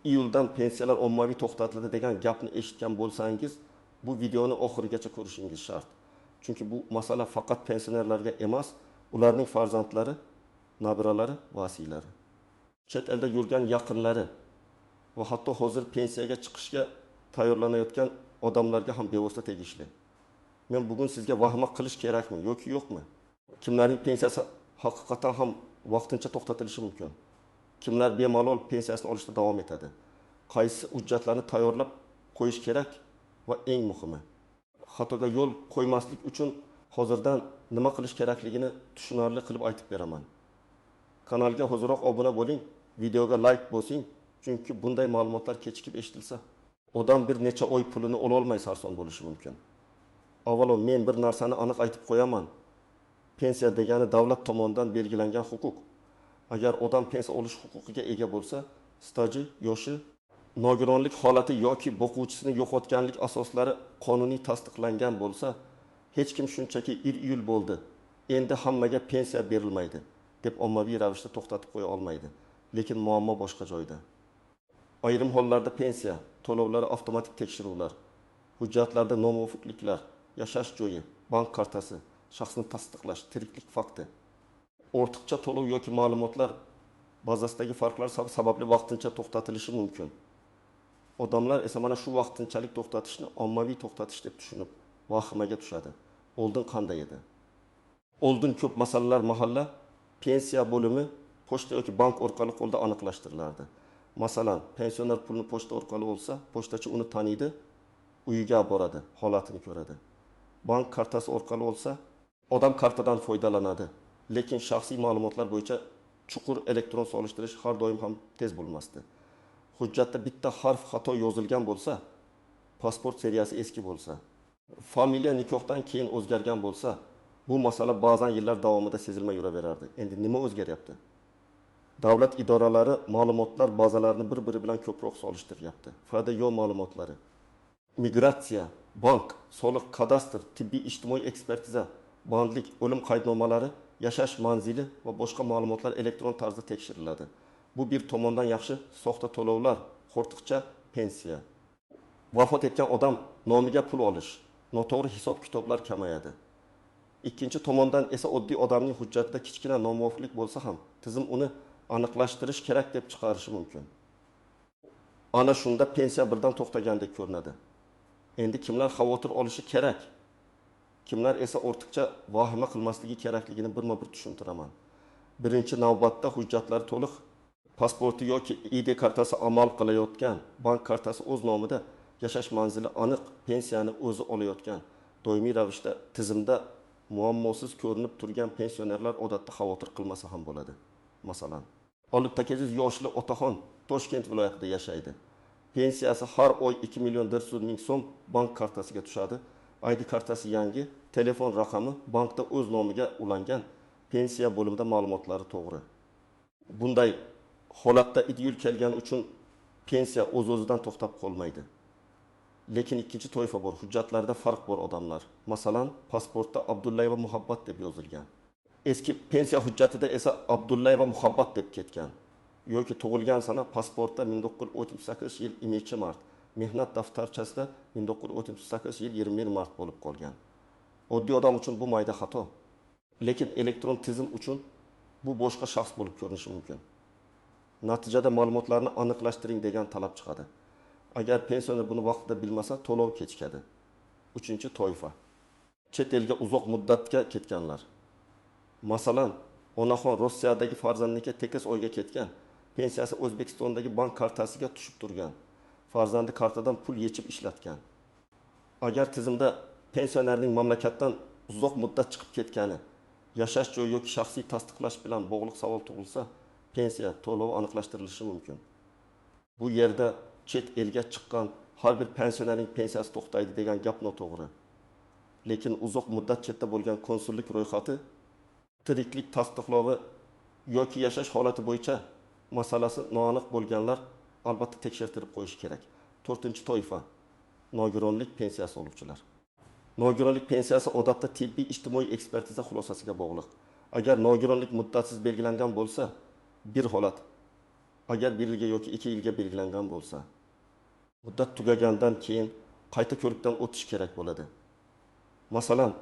iyuldan pensiyalar ommaviy to'xtatildi degan gapni eshitgan bo'lsangiz, bu videoni oxirigacha ko'rishingiz shart. Chunki bu masala faqat pensionerlarga emas, ularning farzandlari, nabiralari, vasiylari, chet elda yurgan yaqinlari va hatto hozir pensiyaga chiqishga tayyorlanayotgan odamlarga ham bevosita tegishli. Men bugun sizga vahima qilish kerakmi yoki yo'qmi? Kimlarning pensiyasi haqiqatan ham vaqtincha to'xtatilishi mumkin? Kimlar bemalol pensiyasini olishda davom etadi? Qaysi hujjatlarni tayyorlab qo'yish kerak va eng muhimi, xatoga yo'l qo'ymaslik uchun hozirdan nima qilish kerakligini tushunarli qilib aytib beraman. Kanalga hozirroq obuna bo'ling, videoga like bosing, chunki bunday ma'lumotlar kechikib eshitilsa, odam bir necha oy pulini ola olmay sarson bo'lishi mumkin. Avvalo men bir narsani aniq aytib qo'yaman. Pensiya degani davlat tomonidan belgilangan huquq. Agar odam pensiya olish huquqiga ega bo'lsa, staji, yoshi, nogironlik holati yoki boquvchisini yo'qotganlik asoslari qonuniy tasdiqlangan bo'lsa, hech kim shunchaki iyul bo'ldi, endi hammaga pensiya berilmaydi deb ommaviy ravishda to'xtatib qo'ya olmaydi. Lekin muammo boshqa joyda. Ayrim hollarda pensiya to'lovlari avtomatik tekshiruvlar, hujjatlarda nomuvofiqliklar, yashash joyi, bank kartasi, shaxsni tasdiqlash, tiriklik fakti, ortiqcha to'lov yoki ma'lumotlar bazasidagi farqlar sababli vaqtincha to'xtatilishi mumkin. Odamlar esa mana shu vaqtinchalik to'xtatishni ommaviy to'xtatish deb tushunib, vahimaga tushadi. Oldin qanday edi? Oldin ko'p masalalar mahalla pensiya bo'limi pochta yoki bank orqali qo'lda aniqlashtirilardi. Masalan, pensioner pulni pochta orqali olsa, pochtachi uni taniydi, uyiga boradi, holatini ko'radi. Bank kartasi orqali olsa, odam kartadan foydalanadi. Lekin shaxsiy ma'lumotlar bo'yicha chuqur elektron solishtirish har doim ham tez bo'lmasdi. Hujjatda bitta harf xato yozilgan bo'lsa, pasport seriyasi eski bo'lsa, familiya nikohdan keyin o'zgargan bo'lsa, bu masala ba'zan yillar davomida sezilmay yuraverardi. Endi nima o'zgaryapti? Davlat idoralari ma'lumotlar bazalarini bir-biri bilan ko'proq solishtiryapti. FDYO ma'lumotlari, migratsiya, bank, soliq, kadastr, tibbiy ijtimoiy ekspertiza, bandlik, o'lim qaydnomalari, yashash manzili va boshqa ma'lumotlar elektron tarzda tekshiriladi. Bu bir tomondan yaxshi, soxta to'lovlar, qo'rtiqcha pensiya. Vafot etgan odam nomiga pul olish, noto'g'ri hisob-kitoblar kamayadi. Ikkinchi tomondan esa oddiy odamning hujjatida kichkina nomuvofiqlik bo'lsa ham, tizim uni aniqlashtirish kerak deb chiqarishi mumkin. Ana shunda pensiya birdan to'xtagandek ko'rinadi. Endi kimlar xavotir olishi kerak? Kimlar esa ortiqcha vahima qilmasligi kerakligini birma-bir tushuntiraman. Birinchi navbatda hujjatlari to'liq, pasporti yoki ID kartasi amal qilayotgan, bank kartasi o'z nomida, yashash manzili aniq, pensiyani o'zi olayotgan, doimiy ravishda tizimda muammosiz ko'rinib turgan pensionerlar odatda xavotir qilmasa ham bo'ladi. Masalan, olib takaziz yoshli otaxon Toshkent viloyatida yashaydi. Pensiyasi har oy 2 million 400 ming so'm bank kartasiga tushadi. ID kartasi yangi, telefon raqami bankda o'z nomiga ulangan, pensiya bo'limida ma'lumotlari to'g'ri. Bunday holatda iyul kelgani uchun pensiya o'z-o'zidan to'xtab qolmaydi. Lekin ikkinchi toifa bor, hujjatlarda farq bor odamlar. Masalan, pasportda Abdullayeva Muhabbat deb yozilgan. Eski pensiya hujjatida esa Abdullayeva Muhabbat deb ketgan. Yoki tug'ilgan sana pasportda 1938 yil 2-mart, mehnat daftarchasida 1938 yil 21 mart bo'lib qolgan. Oddiy odam uchun bu mayda xato. Lekin elektron tizim uchun bu boshqa shaxs bo'lib ko'rinishi mumkin. Natijada ma'lumotlarni aniqlashtiring degan talab chiqadi. Agar pensioner buni vaqtida bilmasa, to'lov kechikadi. Uchinchi toifa. Chet elga uzoq muddatga ketganlar. Masalan, onaxon Rossiyadagi farzandiga tekis oyga ketgan, pensiyasi O'zbekistondagi bank kartasiga tushib turgan, farzandi kartadan pul yechib ishlatgan. Agar tizimda pensionerning mamlakatdan uzoq muddat chiqib ketgani, yashash joyi yoki shaxsiy tasdiqlash bilan bog'liq savol tug'ilsa, pensiya to'lovi aniqlashtirilishi mumkin. Bu yerda chet elga chiqqan har bir pensionerning pensiyasi to'xtaydi degan gap noto'g'ri. Lekin uzoq muddat chetda bo'lgan konsullik ro'yxati, tiriklik tasdiqlovi yoki yashash holati bo'yicha masalasi noaniq bo'lganlar albatta tekshirtirib qo'yish kerak. 4-toifa. Nogironlik pensiyasi oluvchilar. Nogironlik pensiyasi odatda tibbiy ijtimoiy ekspertiza xulosasiga bog'liq. Agar nogironlik muddatsiz belgilangan bo'lsa, bir holat. agar 1 yilga yoki 2 yilga belgilangan bo'lsa, muddat tugagandan keyin qayta ko'rikdan o'tish kerak bo'ladi. Masalan,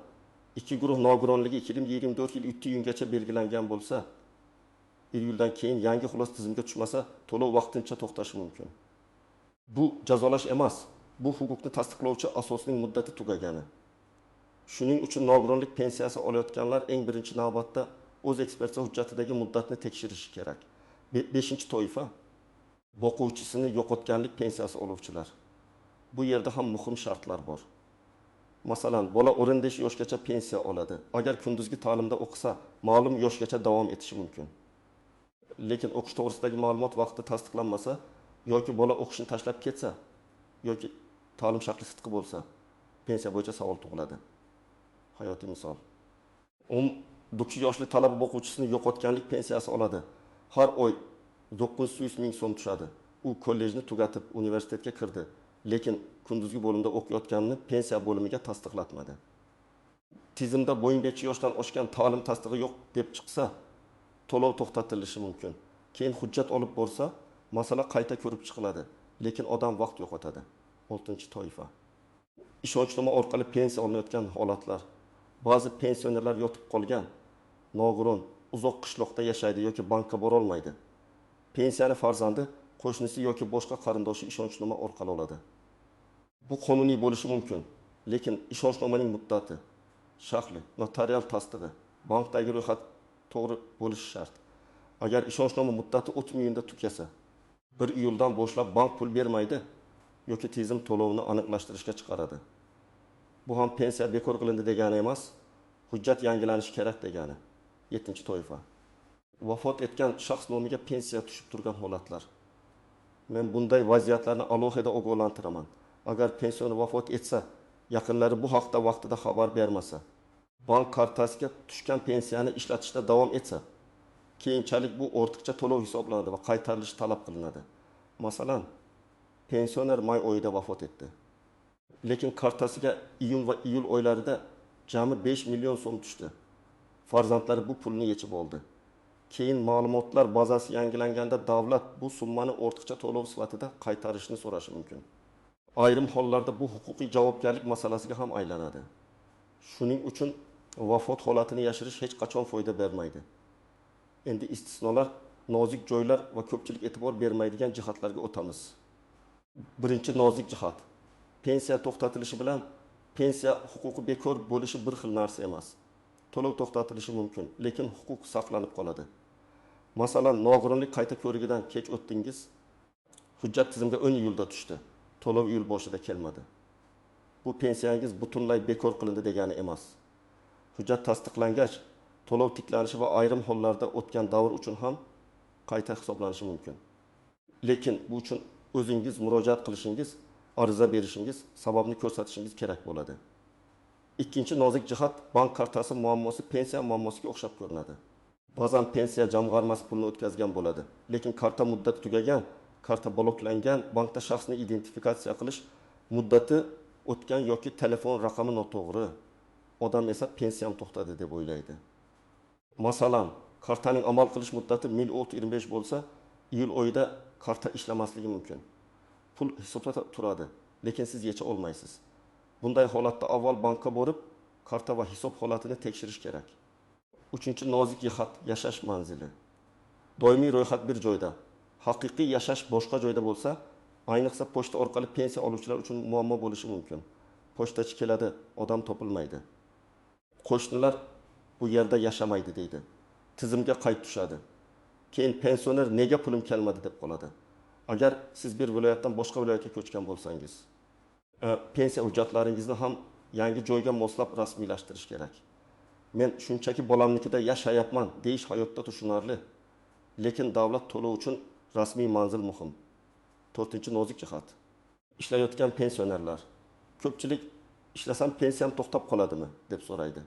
ikki guruh nogironligi 2024 yil 3 iyungacha belgilangan bo'lsa, 1 yildan keyin yangi xulos tizimga tushmasa, to'lov vaqtincha to'xtashi mumkin. Bu jazolash emas, bu huquqni tasdiqlovchi asosning muddati tugagani. Shuning uchun nogironlik pensiyasi olayotganlar eng birinchi navbatda o'z ekspertiza hujjatidagi muddatni tekshirishi kerak. 5-toifa boquvchisini yo'qotganlik pensiyasi oluvchilar. Bu yerda ham muhim shartlar bor. Masalan, bola 15 yoshgacha pensiya oladi. Agar kunduzgi ta'limda o'qisa, ma'lum yoshgacha davom etishi mumkin. Lekin o'qish to'g'risidagi ma'lumot vaqti tasdiqlanmasa yoki bola o'qishni tashlab ketsa yoki ta'lim shakli sidqi bo'lsa, pensiya bo'yicha savol tug'iladi. Hayotiy misol. 19 yoshli talaba o'quvchisini yo'qotganlik pensiyasi oladi. Har oy 900 ming so'm tushadi. U kollejni tugatib universitetga kirdi, lekin kunduzgi bo'limda o'qiyotganini pensiya bo'limiga tasdiqlatmadi. Tizimda bo'yin necha yoshdan oshgan ta'lim tasdig'i yo'q deb chiqsa, to'lov to'xtatilishi mumkin. Keyin hujjat olib borsa, masala qayta ko'rib chiqiladi, lekin odam vaqt yo'qotadi. 6-toifa. Ishonchnoma orqali pensiya olinayotgan holatlar. Ba'zi pensionerlar yotib qolgan, nogiron, uzoq qishloqda yashaydi yoki bankka bora olmaydi. Pensiyani farzandi, qo'shnisi yoki boshqa qarindoshi ishonchnoma orqali oladi. Bu qonuniy bo'lishi mumkin, lekin ishonchnomaning muddati, shaxli, notarial tasdig'i, bankdagi ro'yxat to'g'ri bo'lishi shart. Agar ishonchnoma muddati o'tmayinda tugasa, 1 iyuldan boshlab bank pul bermaydi yoki tizim to'lovini aniqlashtirishga chiqaradi. Bu ham pensiya bekor qilindi degani emas, hujjat yangilanishi kerak degani. 7-toifa. Vafot etgan shaxs nomiga pensiya tushib turgan holatlar. Men bunday vaziyatlarni alohida ogohlantiraman. Agar pensioner vafot etsa, yaqinlari bu haqda vaqtida xabar bermasa, bank kartasiga tushgan pensiyani ishlatishda davom etsa, keyinchalik bu ortiqcha to'lov hisoblanadi va qaytarilishi talab qilinadi. Masalan, pensioner may oyida vafot etdi. Lekin kartasiga iyun va iyul oylarida jami 5 million so'm tushdi. Farzandlari bu pulni yechib oldi. Keyin ma'lumotlar bazasi yangilanganda davlat bu summani ortiqcha to'lov sifatida qaytarishni so'rashi mumkin. Ayrim hollarda bu huquqiy javobgarlik masalasiga ham aylanadi. Shuning uchun vafot holatini yashirish hech qachon foyda bermaydi. Endi istisnolar, nozik joylar va ko'pchilik e'tibor bermaydigan jihatlarga o'tamiz. Birinchi nozik jihat. Pensiya to'xtatilishi bilan pensiya huquqi bekor bo'lishi bir xil narsa emas. To'lov to'xtatilishi mumkin, lekin huquq saqlanib qoladi. Masalan, nogironlik qayta ko'rigidan kech o'tdingiz, hujjat tizimga 10 iyulda tushdi. To'lov iyul boshida kelmadi. Bu pensiyangiz butunlay bekor qilindi degani emas. Hujjat tasdiqlangach, to'lov tiklanishi va ayrim hollarda o'tgan davr uchun ham qayta hisoblanishi mumkin. Lekin bu uchun o'zingiz murojaat qilishingiz, ariza berishingiz, sababni ko'rsatishingiz kerak bo'ladi. Ikkinchi nozik jihat, bank kartasi muammosi pensiya muammosiga o'xshab ko'rinadi. Ba'zan pensiya jamg'armasi pulni o'tkazgan bo'ladi, lekin karta muddati tugagan, karta bloklangan, bankda shaxsni identifikatsiya qilish muddati o'tgan yoki telefon raqami noto'g'ri. Odam esa pensiyam to'xtadi deb o'ylaydi. Masalan, kartaning amal qilish muddati 1025 bo'lsa, iyul oyida karta ishlamasligi mumkin. Pul hisobda turadi, lekin siz yecha olmaysiz. Bunday holatda avval bankka borib, karta va hisob holatini tekshirish kerak. Uchinchi nozik jihat, yashash manzili. Doimiy ro'yxat bir joyda, haqiqiy yashash boshqa joyda bo'lsa, ayniqsa pochta orqali pensiya oluvchilar uchun muammo bo'lishi mumkin. Pochtachi keladi, odam topilmaydi. Qo'shnilar bu yerda yashamaydi deydi. Tizimga qayt tushadi. Keyin pensioner nega pulim kelmadi deb qoladi. Agar siz bir viloyatdan boshqa viloyatga ko'chgan bo'lsangiz, pensiya hujjatlaringizni ham yangi joyga moslab rasmiylashtirish kerak. Men shunchaki bolamnikida yashayapman deyish hayotda tushunarli, lekin davlat to'lov uchun rasmiy manzil muhim. 4-nozik jihat. Ishlayotgan pensionerlar. Ko'pchilik ishlasam pensiyam to'xtab qoladimi deb so'raydi.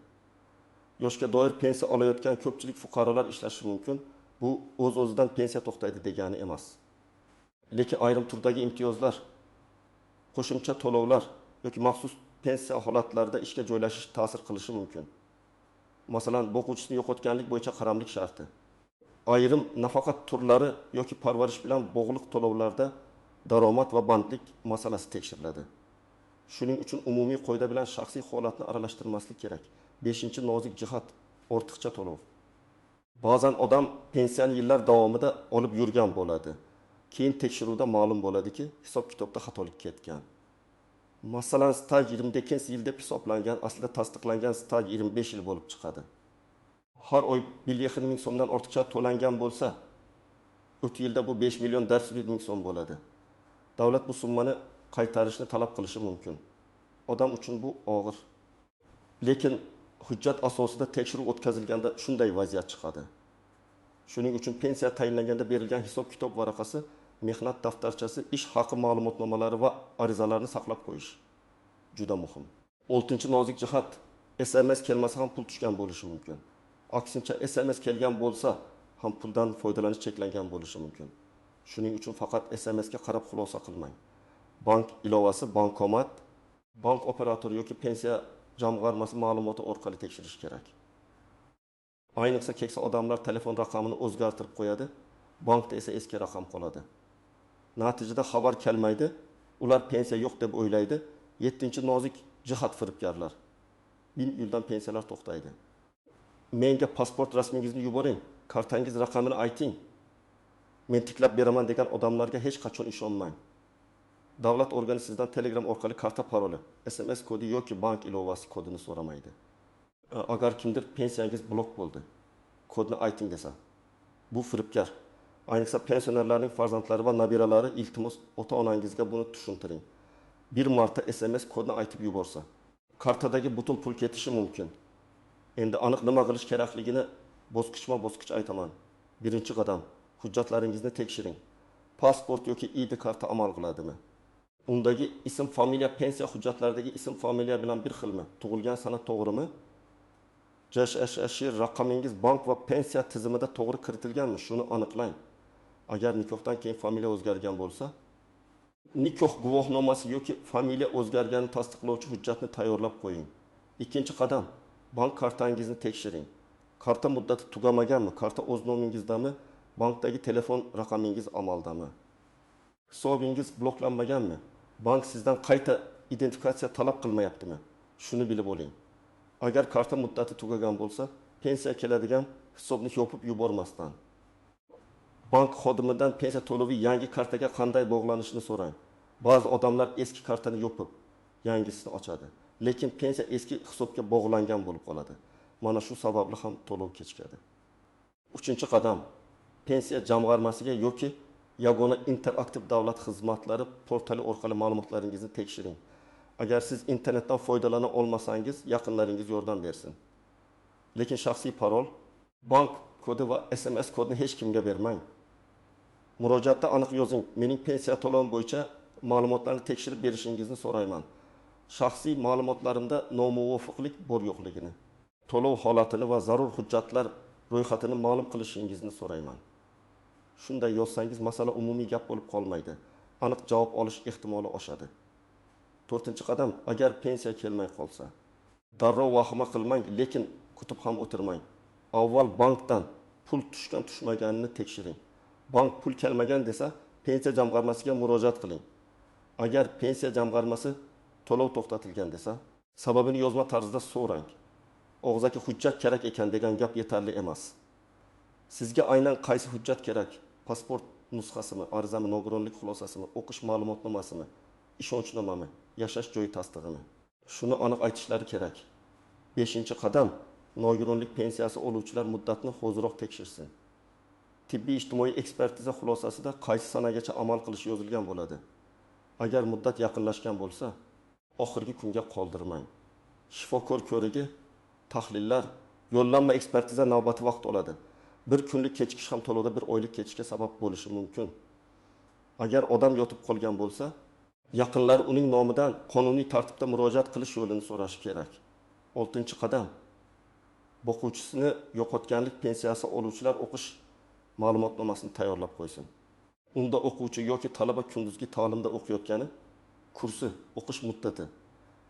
Yoshga doir pensiya olayotgan ko'pchilik fuqarolar ishlashi mumkin. Bu o'z-o'zidan pensiya to'xtaydi degani emas. Lekin ayrim turdagi imtiyozlar, qo'shimcha to'lovlar yoki maxsus pensiya holatlarida ishga joylashish ta'sir qilishi mumkin. Masalan, o'quvchisini yo'qotganlik bo'yicha qaramlik sharti. ayrim nafaqat turlari yoki parvarish bilan bog'liq to'lovlarda daromad va bandlik masalasi tekshiriladi. Shuning uchun umumiy qoida bilan shaxsiy holatni aralashtirmaslik kerak. 5-nozik jihat ortiqcha to'lov. Ba'zan odam pensiyani yillar davomida olib yurgan bo'ladi. Keyin tekshiruvda ma'lum bo'ladiki, hisob-kitobda xatolik ketgan. Masalan, staj 22 yil deb hisoblangan, aslida tasdiqlangan staj 25 yil bo'lib chiqadi. Har oy 1,5 ming so'mdan ortiqcha to'langan bo'lsa, o'tgan yilda bu 5 million 400 ming so'm bo'ladi. Davlat bu summani qaytarishni talab qilishi mumkin. Odam uchun bu og'ir. Lekin hujjat asosida tekshiruv o'tkazilganda shunday vaziyat chiqadi. Shuning uchun pensiya tayinlanganda berilgan hisob-kitob varaqasi, mehnat daftarchasi, ish haqi ma'lumotnomalari va arizalarni saqlab qo'yish juda muhim. 6-nozik jihat, SMS kelmasa ham pul tushgan bo'lishi mumkin. Aksincha SMS kelgan bo'lsa ham puldan foydalanish cheklangan bo'lishi mumkin. Shuning uchun faqat SMS ga qarab xulosa qilmang. Bank ilovasi, bankomat, bank operatori yoki pensiya jamg'armasi ma'lumoti orqali tekshirish kerak. Ayniqsa keksa odamlar telefon raqamini o'zgartirib qo'yadi, bankda esa eski raqam qoladi. Natijada xabar kelmaydi, ular pensiya yo'q deb o'ylaydi. 7-nozik jihat firibgarlar. 1000 yildan pensiyalar to'xtaydi. Menga pasport rasmingizni yuboring, kartangiz raqamini ayting. Men tiklab beraman degan odamlarga hech qachon ishonmang. Davlat organi sizdan Telegram orqali karta paroli, SMS kodi yoki bank ilovasi kodini so'ramaydi. Agar kimdir pensiyangiz blok bo'ldi, kodni ayting desa, bu firibgar. Ayniqsa pensionerlarning farzandlari va nabiralari iltimos ota-onangizga buni tushuntiring. Bir marta SMS kodni aytib yuborsa, kartadagi butun pul ketishi mumkin. Endi aniq nima qilish kerakligini bosqichma-bosqich aytaman. Birinchi qadam, hujjatlaringizni tekshiring. Pasport yoki ID karta amal qiladimi? Undagi ism, familiya, pensiya hujjatlaridagi ism, familiya bilan bir xilmi? Tug'ilgan sana to'g'rimi? JSHSH raqamingiz bank va pensiya tizimida to'g'ri kiritilganmi? Shuni aniqlang. Agar nikohdan keyin familiya o'zgargan bo'lsa, nikoh guvohnomasi yoki familiya o'zgarganini tasdiqlovchi hujjatni tayyorlab qo'ying. Ikkinchi qadam, bank kartangizni tekshiring. Karta muddati tugamaganmi? Karta o'z nomingizdami? Bankdagi telefon raqamingiz amaldami? Hisobingiz bloklanmaganmi? Bank sizdan qayta identifikatsiya talab qilmayaptimi? Shuni bilib oling. Agar karta muddati tugagan bo'lsa, pensiya keladigan hisobni yopib yubormasdan bank xodimidan pensiya to'lovi yangi kartaga qanday bog'lanishini so'rang. Ba'zi odamlar eski kartani yopib, yangisini ochadi, lekin pensiya eski hisobga bog'langan bo'lib qoladi. Mana shu sababli ham to'lov kechikadi. 3-qadam, pensiya jamg'armasiga yoki yagona interaktiv davlat xizmatlari portali orqali ma'lumotlaringizni tekshiring. Agar siz internetdan foydalana olmasangiz, yaqinlaringiz yordam bersin. Lekin shaxsiy parol, bank kodi va SMS kodini hech kimga bermang. Murojaatda aniq yozing, mening pensiya to'lovim bo'yicha ma'lumotlarni tekshirib berishingizni so'rayman. Shaxsiy ma'lumotlarimda nomuvofiqlik bor yo'qligini, to'lov holatini va zarur hujjatlar ro'yxatini ma'lum qilishingizni so'rayman. Shunday yozsangiz masala umumiy gap bo'lib qolmaydi. Aniq javob olish ehtimoli oshadi. 4-qadam, agar pensiya kelmay qolsa, darrov vahima qilmang, lekin kutib ham o'tirmang. Avval bankdan pul tushgan-tushmaganini tekshiring. Bank pul kelmagan desa, pensiya jamg'armasiga murojaat qiling. Agar pensiya jamg'armasi to'lov to'xtatilgan desa, sababini yozma tarzda so'rang. Og'zaki hujjat kerak ekan degan gap yetarli emas. Sizga aynan qaysi hujjat kerak? Pasport nusxasimi, arizami, nogironlik xulosasimi, o'qish ma'lumotnomasimi, ishonchnomami, yashash joyi tasdig'imi? Shuni aniq aytishlari kerak. 5-qadam, nogironlik pensiyasi oluvchilar muddatni hoziroq tekshirsin. Tibbiy ijtimoiy ekspertiza xulosasida qaysi sanagacha amal qilish yozilgan bo'ladi. Agar muddat yaqinlashgan bo'lsa, oxirgi kunga qoldirmang. Shifokor ko'rigi, tahlillar, yo'llanma ekspertiza navbati vaqt oladi. Bir kunlik kechikish ham to'lovda bir oylik kechishga sabab bo'lishi mumkin. Agar odam yotib qolgan bo'lsa, yaqinlar uning nomidan qonuniy tartibda murojaat qilish yo'lini so'rashi kerak. 6-qadam, o'quvchisini yo'qotganlik pensiyasi oluvchilar o'qish ma'lumotnomasini tayyorlab qo'ysin. Unda o'quvchi yoki talaba kunduzgi ta'limda o'qiyotgani, kursi, o'qish muddati,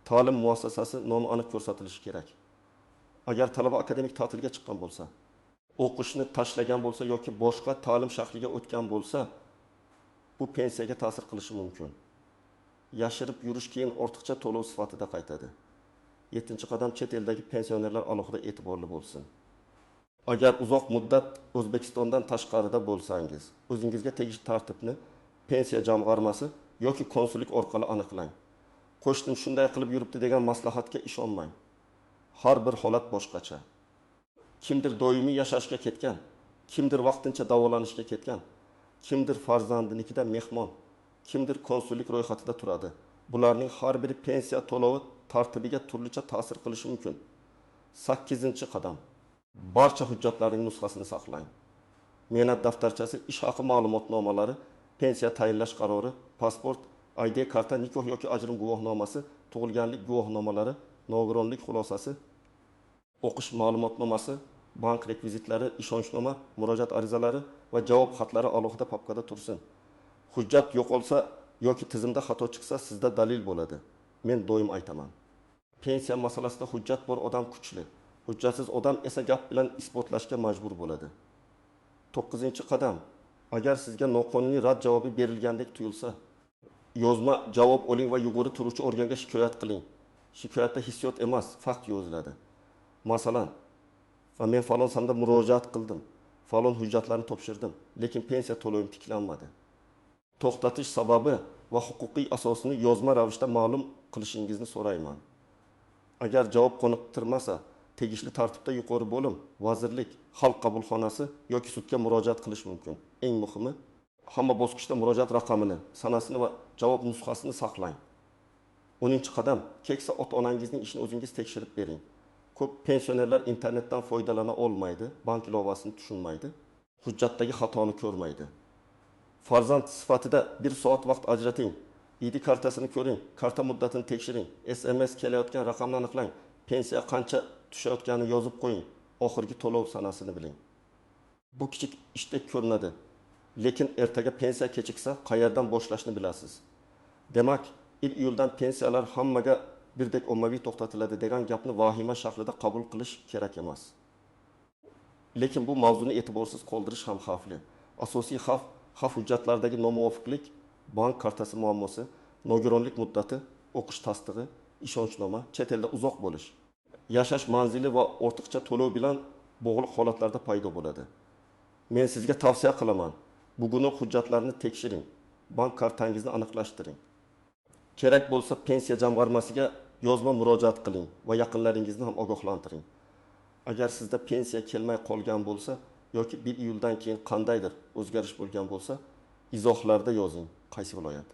ta'lim muassasasi nomi aniq ko'rsatilishi kerak. Agar talaba akademik ta'tilga chiqqan bo'lsa, o'qishni tashlagan bo'lsa yoki boshqa ta'lim shakliga o'tgan bo'lsa, bu pensiyaga ta'sir qilishi mumkin. Yashirib yurish keyin ortiqcha to'lov sifatida qaytadi. 7-qadam chet eldagi pensionerlar alohida e'tiborli bo'lsin. Agar uzoq muddat O'zbekistondan tashqarida bo'lsangiz, o'zingizga tegishli tartibni pensiya jamg'armasi yoki konsullik orqali aniqlang. Qo'shnim shunday qilib yuribdi degan maslahatga ishonmang. Har bir holat boshqacha. Kimdir doimiy yashashga ketgan, kimdir vaqtincha davolanishga ketgan, kimdir farzandinikida mehmon, kimdir konsullik ro'yxatida turadi. Bularning har biri pensiya to'lovi tartibiga turlicha ta'sir qilishi mumkin. 8-qadam. Barcha hujjatlarning nusxasini saqlang. Mehnat daftarchasi, ish haqi ma'lumotnomalari, pensiya tayinlash qarori, pasport, ID karta, nikoh yoki ajrim guvohnomasi, tug'ilganlik guvohnomalari, nogironlik xulosasi, o'qish ma'lumotnomasi, bank rekvizitlari, ishonchnoma, murojaat arizalari va javob xatlari alohida papkada tursin. Hujjat yo'qolsa yoki tizimda xato chiqsa, sizda dalil bo'ladi. Men doim aytaman. Pensiya masalasida hujjat bor odam kuchli, hujjatsiz odam esa gap bilan isbotlashga majbur bo'ladi. 9-qadam. Agar sizga noqonuniy rad javobi berilgandek tuyulsa, yozma javob oling va yuqori turuvchi organga shikoyat qiling. Shikoyatda hissiyot emas, fakt yoziladi. Masalan, men falon sanda murojaat qildim, falon hujjatlarni topshirdim, lekin pensiya to'lovim tiklanmadi. To'xtatish sababi va huquqiy asosini yozma ravishda ma'lum qilishingizni so'rayman. Agar javob qoniqtirmasa, tegishli tartibda yuqori bo'lim, vazirlik, xalq qabulxonasi yoki sudga murojaat qilish mumkin. Eng muhimi, hamma bosqichda murojaat raqamini, sanasini va javob nusxasini saqlang. 10-qadam. Keksa ota-onangizning ishini o'zingiz tekshirib bering. Ko'p pensionerlar internetdan foydalana olmaydi, bank ilovasini tushunmaydi, hujjatdagi xatoni ko'rmaydi. Farzand sifatida 1 soat vaqt ajrating. ID kartasini ko'ring, karta muddatini tekshiring, SMS kelayotgan raqamni aniqlang, pensiya qancha tushayotganini yozib qo'ying, oxirgi to'lov sanasini biling. Bu kichik ishdek ko'rinadi, lekin ertaga pensiya kechiksa qayerdan boshlashni bilasiz. Demak, 1-iyuldan pensiyalar hammaga birdek ommaviy to'xtatiladi degan gapni vahima shaklida qabul qilish kerak emas. Lekin bu mavzuni e'tiborsiz qoldirish ham xavfli. Asosiy xavf hujjatlardagi nomuvofiqlik, bank kartasi muammosi, nogironlik muddati, o'qish tasdig'i, ishonchnoma, chet elda uzoq bo'lish, yashash manzili va ortiqcha to'lov bilan bog'liq holatlarda paydo bo'ladi. Men sizga tavsiya qilaman. Bugungi hujjatlarni tekshiring, bank kartangizni aniqlashtiring. Kerak bo'lsa pensiya jamg'armasiga yozma murojaat qiling va yaqinlaringizni ham ogohlantiring. Agar sizda pensiya kelmay qolgan bo'lsa yoki 1 iyuldan keyin qandaydir o'zgarish bo'lgan bo'lsa, izohlarda yozing. Qaysi viloyat?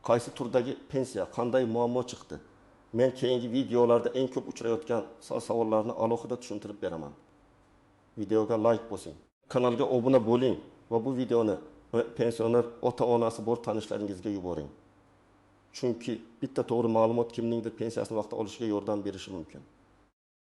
Qaysi turdagi pensiya, qanday muammo chiqdi? Men keyingi videolarda eng ko'p uchrayotgan savollarni alohida tushuntirib beraman. Videoga like bosing. Kanalga obuna bo'ling va bu videoni pensioner ota-onasi bor tanishlaringizga yuboring. Chunki bitta to'g'ri ma'lumot kimningdir pensiyasini vaqtida olishiga yordam berishi mumkin.